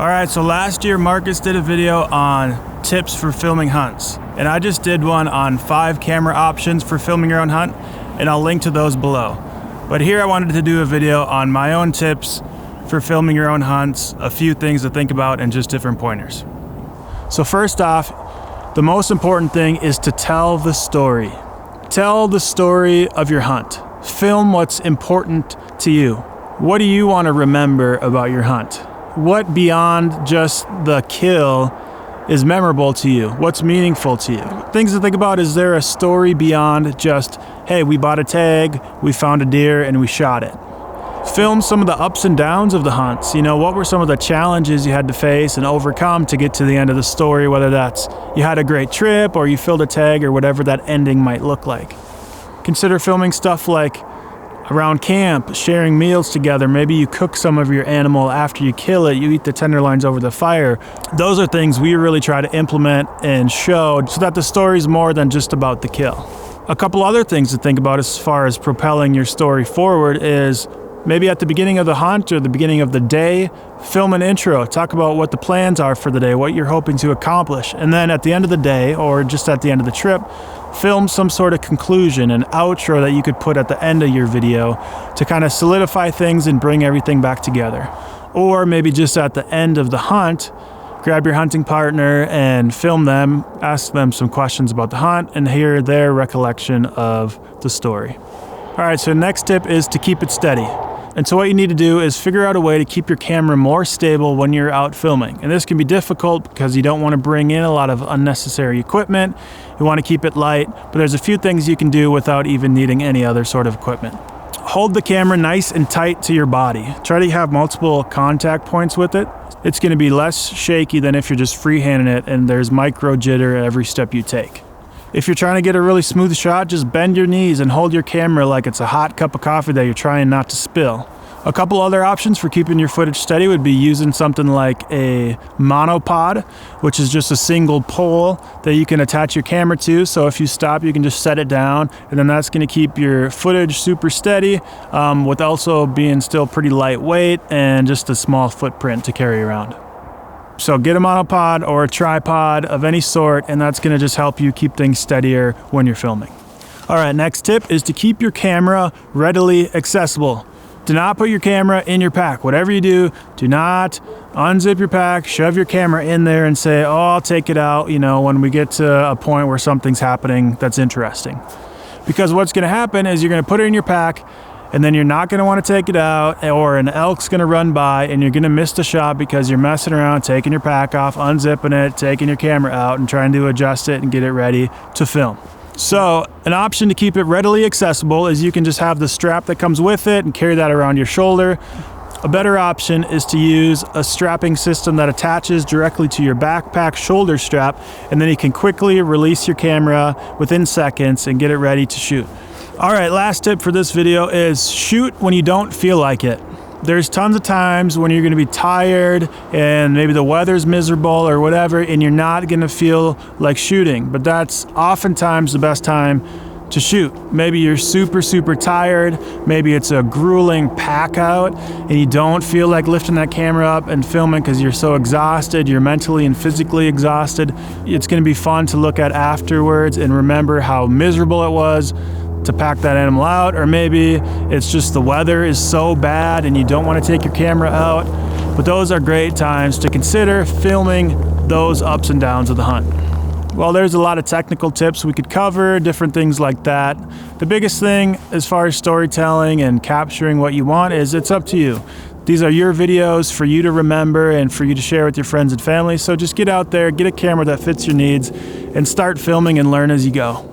All right, so last year Marcus did a video on tips for filming hunts, and I just did one on 5 camera options for filming your own hunt, and I'll link to those below. But here I wanted to do a video on my own tips for filming your own hunts, a few things to think about, and just different pointers. So first off, the most important thing is to tell the story. Tell the story of your hunt. Film what's important to you. What do you want to remember about your hunt? What beyond just the kill is memorable to you? What's meaningful to you? Things to think about: is there a story beyond just, hey, we bought a tag, we found a deer, and we shot it? Film some of the ups and downs of the hunts. You know, what were some of the challenges you had to face and overcome to get to the end of the story, whether that's you had a great trip or you filled a tag or whatever that ending might look like. Consider filming stuff like around camp, sharing meals together. Maybe you cook some of your animal after you kill it, you eat the tenderloins over the fire. Those are things we really try to implement and show so that the story's more than just about the kill. A couple other things to think about as far as propelling your story forward is maybe at the beginning of the hunt or the beginning of the day, film an intro. Talk about what the plans are for the day, what you're hoping to accomplish. And then at the end of the day, or just at the end of the trip, film some sort of conclusion, an outro that you could put at the end of your video to kind of solidify things and bring everything back together. Or maybe just at the end of the hunt, grab your hunting partner and film them, ask them some questions about the hunt, and hear their recollection of the story. All right, so next tip is to keep it steady. And so what you need to do is figure out a way to keep your camera more stable when you're out filming. And this can be difficult because you don't want to bring in a lot of unnecessary equipment. You want to keep it light, but there's a few things you can do without even needing any other sort of equipment. Hold the camera nice and tight to your body. Try to have multiple contact points with it. It's going to be less shaky than if you're just freehanding it and there's micro jitter at every step you take. If you're trying to get a really smooth shot, just bend your knees and hold your camera like it's a hot cup of coffee that you're trying not to spill. A couple other options for keeping your footage steady would be using something like a monopod, which is just a single pole that you can attach your camera to. So if you stop, you can just set it down, and then that's going to keep your footage super steady with also being still pretty lightweight and just a small footprint to carry around. So get a monopod or a tripod of any sort, and that's going to just help you keep things steadier when you're filming. All right, next tip is to keep your camera readily accessible. Do not put your camera in your pack. Whatever you do, do not unzip your pack, shove your camera in there and say, oh, I'll take it out, you know, when we get to a point where something's happening that's interesting. Because what's going to happen is you're going to put it in your pack, and then you're not going to want to take it out, or an elk's going to run by and you're going to miss the shot because you're messing around, taking your pack off, unzipping it, taking your camera out and trying to adjust it and get it ready to film. So an option to keep it readily accessible is you can just have the strap that comes with it and carry that around your shoulder. A better option is to use a strapping system that attaches directly to your backpack shoulder strap, and then you can quickly release your camera within seconds and get it ready to shoot. All right, last tip for this video is shoot when you don't feel like it. There's tons of times when you're gonna be tired and maybe the weather's miserable or whatever, and you're not gonna feel like shooting, but that's oftentimes the best time to shoot. Maybe you're super tired, maybe it's a grueling pack out and you don't feel like lifting that camera up and filming because you're so exhausted, you're mentally and physically exhausted. It's gonna be fun to look at afterwards and remember how miserable it was to pack that animal out, or maybe it's just the weather is so bad and you don't want to take your camera out. But those are great times to consider filming those ups and downs of the hunt. Well, there's a lot of technical tips we could cover, different things like that. The biggest thing as far as storytelling and capturing what you want is it's up to you. These are your videos for you to remember and for you to share with your friends and family. So just get out there, get a camera that fits your needs, and start filming and learn as you go.